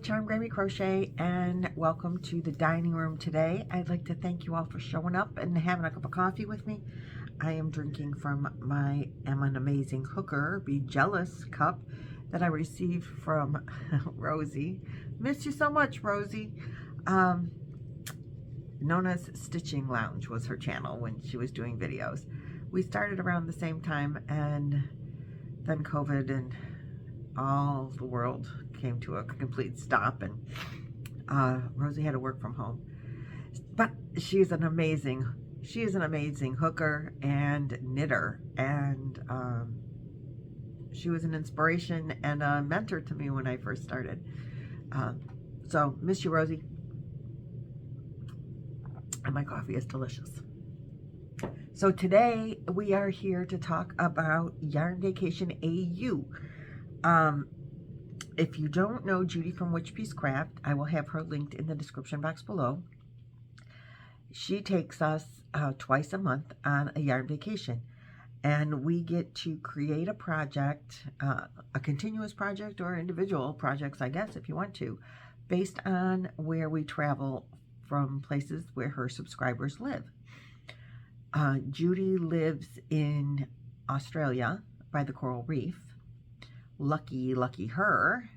Charm Grammy Crochet, and welcome to the dining room today. I'd like to thank you all for showing up and having a cup of coffee with me. I am drinking from my Am an Amazing Hooker Be Jealous cup that I received from Rosie. Miss you so much, Rosie. Known as Stitching Lounge was her channel when she was doing videos. We started around the same time, and then COVID and all the world came to a complete stop, and Rosie had to work from home. But she is an amazing hooker and knitter, and she was an inspiration and a mentor to me when I first started. So miss you, Rosie. And my coffee is delicious. So today we are here to talk about Yarn Vacation AU. If you don't know Judy from Witch Piece Craft, I will have her linked in the description box below. She takes us twice a month on a yarn vacation, and we get to create a project, a continuous project or individual projects, I guess, if you want to, based on where we travel from places where her subscribers live. Judy lives in Australia by the coral reef. Lucky her.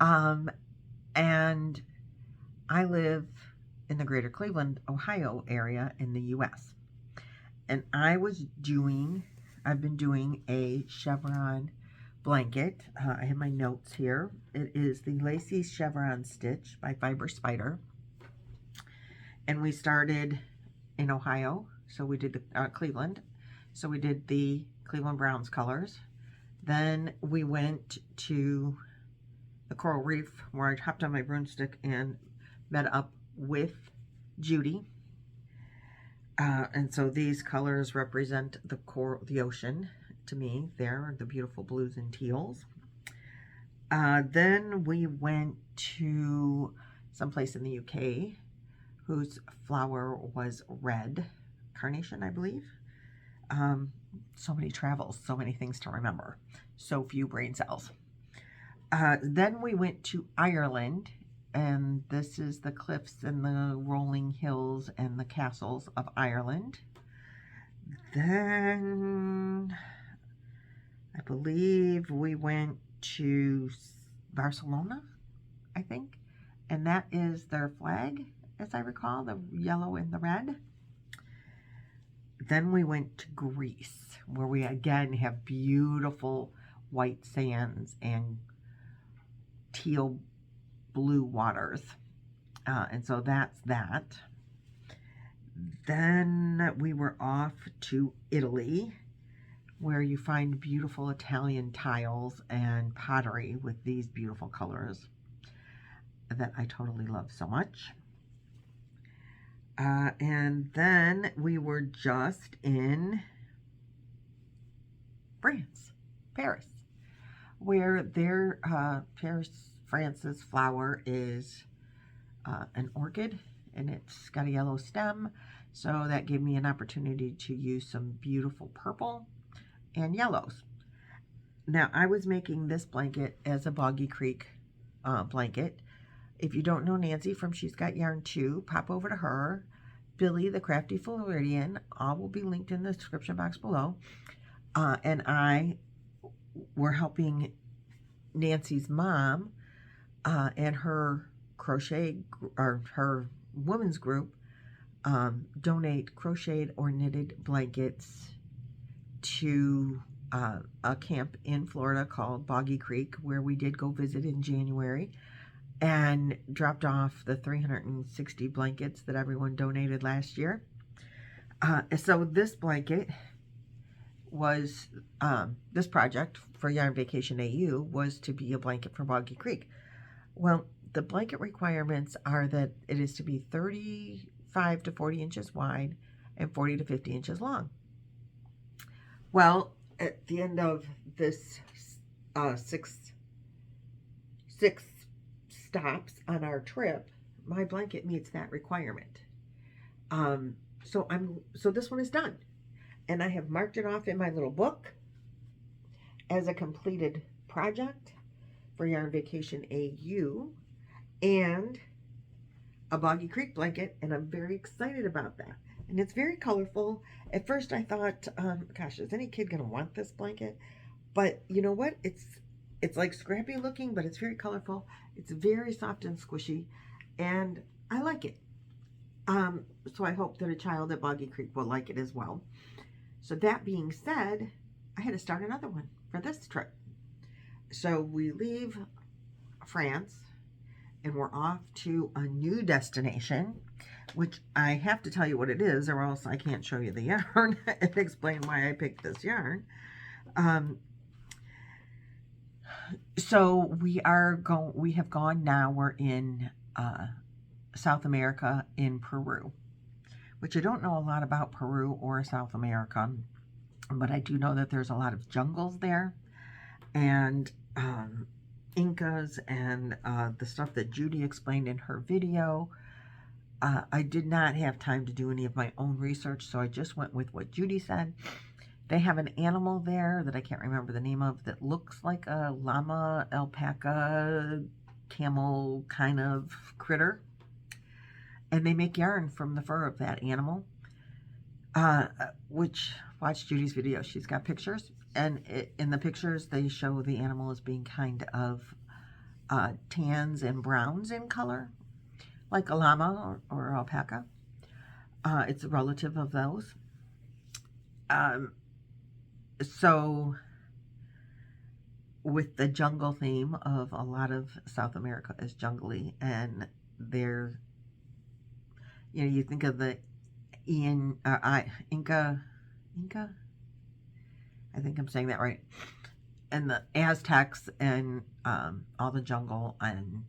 And I live in the greater Cleveland, Ohio area in the US. And I've been doing a chevron blanket. I have my notes here. It is the Lacy Cheveron stitch by Fiber Spider. And we started in Ohio. So we did the Cleveland. So we did the Cleveland Browns colors. Then we went to the coral reef where I hopped on my broomstick and met up with Judy. And so these colors represent the ocean to me. There, the beautiful blues and teals. Then we went to someplace in the UK whose flower was red carnation, I believe. So many travels, so many things to remember, so few brain cells. Then we went to Ireland, and this is the cliffs and the rolling hills and the castles of Ireland. Then I believe we went to Barcelona, I think, and that is their flag, as I recall, the yellow and the red. Then we went to Greece, where we again have beautiful white sands and teal blue waters. And so that's that. Then we were off to Italy, where you find beautiful Italian tiles and pottery with these beautiful colors that I totally love so much. And then we were just in France, Paris, where their France's flower is an orchid, and it's got a yellow stem. So that gave me an opportunity to use some beautiful purple and yellows. Now, I was making this blanket as a Boggy Creek blanket. If you don't know Nancy from She's Got Yarn Too, pop over to her. Billy, the Crafty Floridian, all will be linked in the description box below. And I were helping Nancy's mom and her crochet, or her women's group, donate crocheted or knitted blankets to a camp in Florida called Boggy Creek, where we did go visit in January, and dropped off the 360 blankets that everyone donated last year. So this blanket was, this project for Yarn Vacation AU was to be a blanket for Boggy Creek. Well, the blanket requirements are that it is to be 35 to 40 inches wide and 40 to 50 inches long. Well, at the end of this six stops on our trip, my blanket meets that requirement. So this one is done, and I have marked it off in my little book as a completed project for Yarn Vacation AU. and a Boggy Creek blanket, and I'm very excited about that. And it's very colorful. At first I thought, gosh, is any kid gonna want this blanket? But you know what? It's like scrappy looking, but it's very colorful. It's very soft and squishy, and I like it. So I hope that a child at Boggy Creek will like it as well. So that being said, I had to start another one for this trip. So we leave France and we're off to a new destination, which I have to tell you what it is, or else I can't show you the yarn and explain why I picked this yarn. So we have gone now, we're in South America, in Peru, which I don't know a lot about Peru or South America, but I do know that there's a lot of jungles there, and Incas, and the stuff that Judy explained in her video. I did not have time to do any of my own research, so I just went with what Judy said. They have an animal there that I can't remember the name of that looks like a llama, alpaca, camel kind of critter. And they make yarn from the fur of that animal. Which, watch Judy's video. She's got pictures. And in the pictures, they show the animal as being kind of tans and browns in color, like a llama or alpaca. It's a relative of those. So with the jungle theme of a lot of South America is jungly, and they're, you know, you think of the Inca, I think I'm saying that right, and the Aztecs, and all the jungle and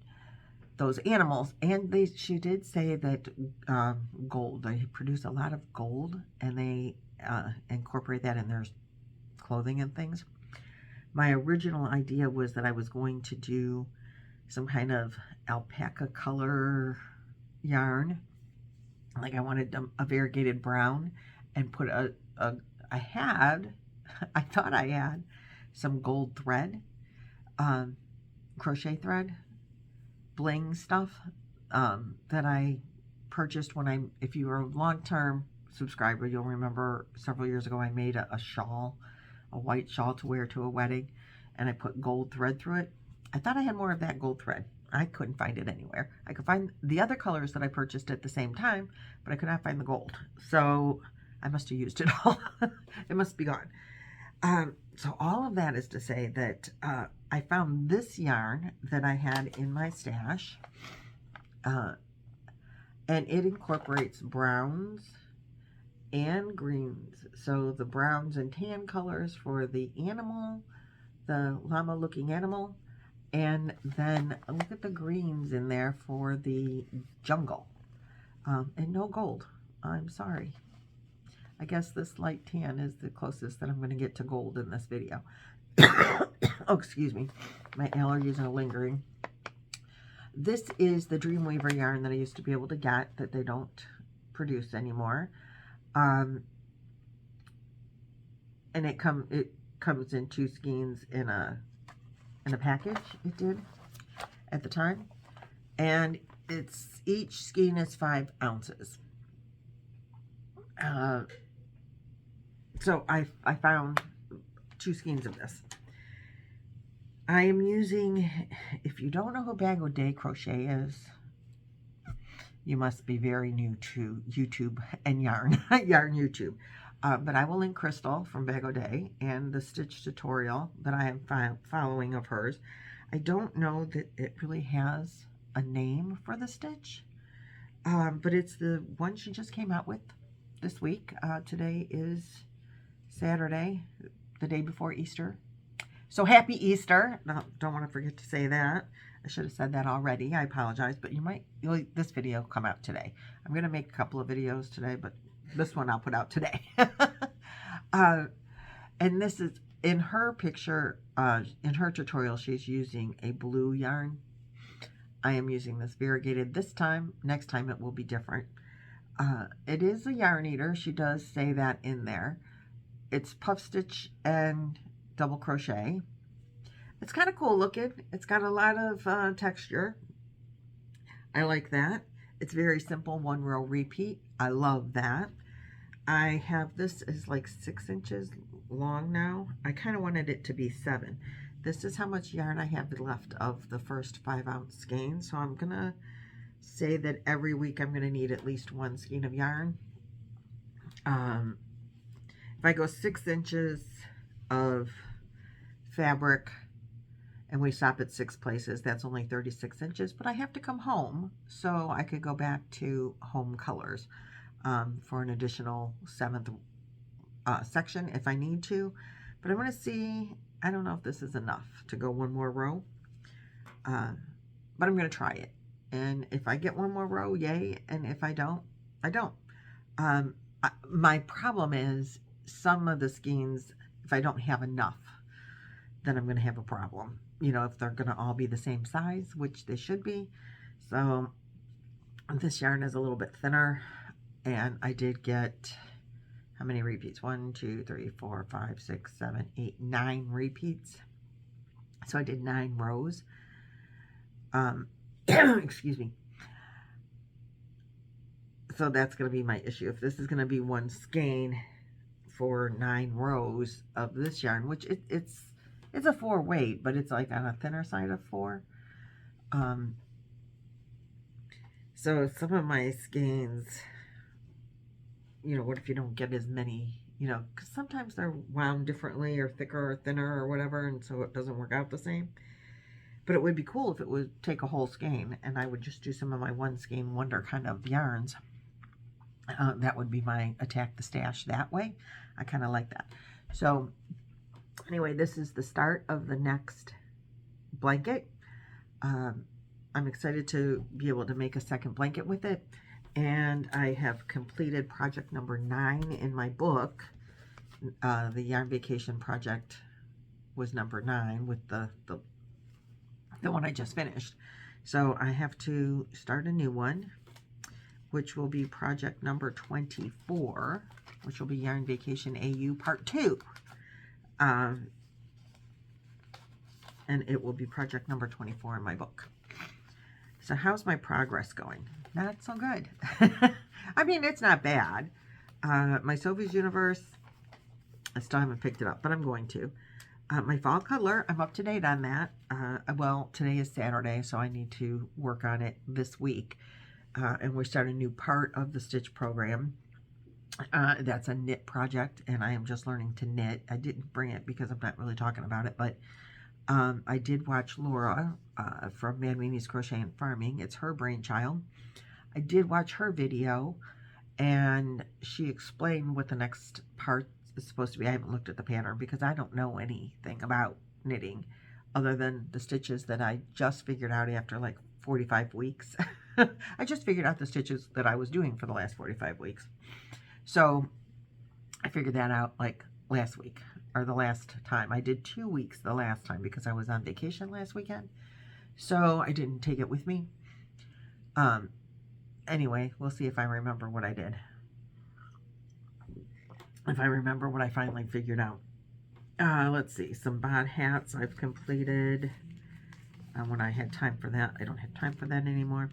those animals. And she did say that gold, they produce a lot of gold, and they incorporate that in their clothing and things. My original idea was that I was going to do some kind of alpaca color yarn, like I wanted a variegated brown, and put I thought I had some gold thread, crochet thread, bling stuff that I purchased when if you were a long-term subscriber, you'll remember several years ago I made a shawl, a white shawl to wear to a wedding, and I put gold thread through it. I thought I had more of that gold thread. I couldn't find it anywhere. I could find the other colors that I purchased at the same time, but I could not find the gold. So I must have used it all. It must be gone. So all of that is to say that I found this yarn that I had in my stash, and it incorporates browns and greens. So the browns and tan colors for the animal, the llama looking animal, and then look at the greens in there for the jungle, and no gold. I'm sorry. I guess this light tan is the closest that I'm going to get to gold in this video. Oh, excuse me. My allergies are lingering. This is the Dreamweaver yarn that I used to be able to get that they don't produce anymore. And it comes in 2 skeins in a package. It did at the time, and each skein is 5 ounces. So I found 2 skeins of this. I am using, if you don't know who Bag O' Day Crochet is, you must be very new to YouTube and yarn YouTube. But I will link Crystal from Bag O' Day and the stitch tutorial that I am following of hers. I don't know that it really has a name for the stitch, but it's the one she just came out with this week. Today is Saturday, the day before Easter. So happy Easter. No, don't want to forget to say that. I should have said that already. I apologize, but this video will come out today. I'm going to make a couple of videos today, but this one I'll put out today. And this is, in her picture, in her tutorial, she's using a blue yarn. I am using this variegated this time. Next time it will be different. It is a yarn eater. She does say that in there. It's puff stitch and double crochet. It's kind of cool looking. It's got a lot of texture. I like that. It's very simple, 1 row repeat. I love that. I have this is like 6 inches long now. I kind of wanted it to be 7. This is how much yarn I have left of the first 5-ounce skein. So I'm gonna say that every week I'm gonna need at least 1 skein of yarn. If I go 6 inches of fabric and we stop at 6 places, that's only 36 inches, but I have to come home, so I could go back to home colors for an additional 7th section if I need to. But I'm going to see, I don't know if this is enough to go 1 more row, but I'm going to try it. And if I get 1 more row, yay, and if I don't, I don't. My problem is some of the skeins, if I don't have enough, then I'm going to have a problem. You know, if they're going to all be the same size, which they should be. So this yarn is a little bit thinner, and I did get, how many repeats? 1, 2, 3, 4, 5, 6, 7, 8, 9 repeats. So I did 9 rows. Excuse me. So that's going to be my issue. If this is going to be 1 skein for 9 rows of this yarn, which it's a 4 weight, but it's like on a thinner side of 4. So some of my skeins, you know, what if you don't get as many, you know, because sometimes they're wound differently or thicker or thinner or whatever, and so it doesn't work out the same. But it would be cool if it would take a whole skein and I would just do some of my 1 skein wonder kind of yarns. That would be my attack the stash that way. I kind of like that. So anyway, this is the start of the next blanket. I'm excited to be able to make a second blanket with it. And I have completed project number 9 in my book. The Yarn Vacation project was number 9 with the one I just finished. So I have to start a new one, which will be project number 24, which will be Yarn Vacation AU Part 2. And it will be project number 24 in my book. So how's my progress going? Not so good. I mean, it's not bad. My Sophie's Universe, I still haven't picked it up, but I'm going to. My fall color, I'm up to date on that. Well, today is Saturday, so I need to work on it this week. And we start a new part of the stitch program. That's a knit project, and I am just learning to knit. I didn't bring it because I'm not really talking about it, but I did watch Laura from Mad Weenies Crochet and Farming. It's her brainchild. I did watch her video, and she explained what the next part is supposed to be. I haven't looked at the pattern because I don't know anything about knitting other than the stitches that I just figured out after like 45 weeks. I just figured out the stitches that I was doing for the last 45 weeks. So I figured that out like last week, or the last time. I did 2 weeks the last time because I was on vacation last weekend. So I didn't take it with me. Anyway, we'll see if I remember what I did. If I remember what I finally figured out. Let's see, some bod hats I've completed. When I had time for that, I don't have time for that anymore.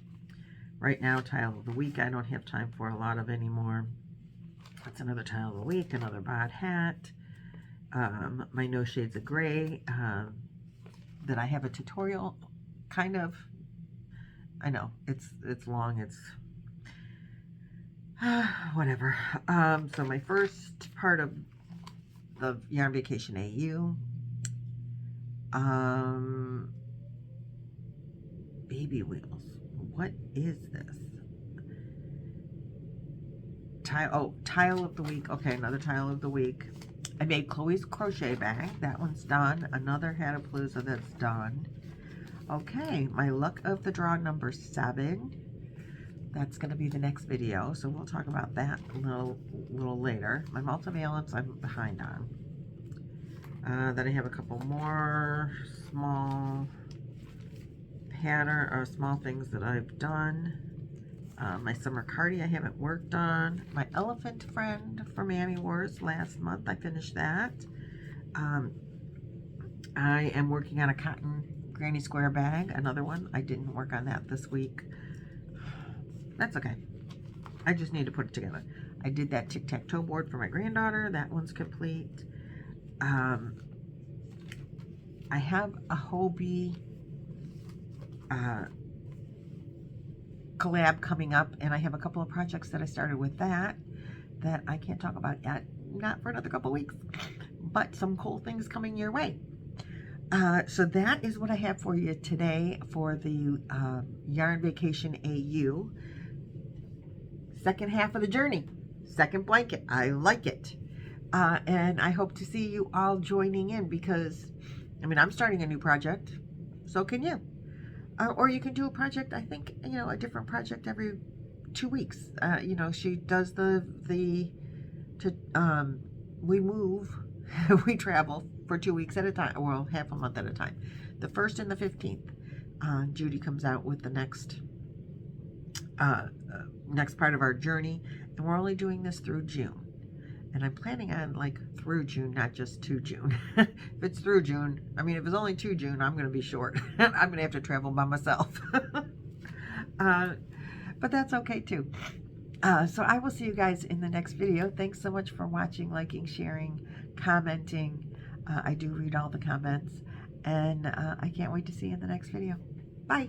Right now, tile of the week, I don't have time for a lot of anymore. That's another tile of the week, another bod hat. My No Shades of Gray, that I have a tutorial, kind of. I know, it's long, it's whatever. So my first part of the Yarn Vacation AU, baby wheels. What is this? Tile of the week. Okay, another tile of the week. I made Chloe's crochet bag. That one's done. Another Hatapalooza that's done. Okay, my luck of the draw number 7. That's going to be the next video, so we'll talk about that a little later. My multivalence I'm behind on. Then I have a couple more small pattern or small things that I've done. My summer cardi I haven't worked on. My elephant friend from Annie Wars last month, I finished that. I am working on a cotton granny square bag, another one. I didn't work on that this week. That's okay. I just need to put it together. I did that tic-tac-toe board for my granddaughter. That one's complete. I have a Hobie collab coming up, and I have a couple of projects that I started with that I can't talk about yet, not for another couple of weeks, but some cool things coming your way. So that is what I have for you today for the Yarn Vacation AU. Second half of the journey, second blanket. I like it. And I hope to see you all joining in because, I mean, I'm starting a new project. So can you. Or you can do a project, I think, you know, a different project every 2 weeks. You know, she does we move, we travel for 2 weeks at a time, well, half a month at a time. The 1st and the 15th, Judy comes out with the next part of our journey, and we're only doing this through June. And I'm planning on like through June, not just to June. If it's through June, I mean, if it's only to June, I'm going to be short. I'm going to have to travel by myself. But that's okay too. So I will see you guys in the next video. Thanks so much for watching, liking, sharing, commenting. I do read all the comments, and I can't wait to see you in the next video. Bye.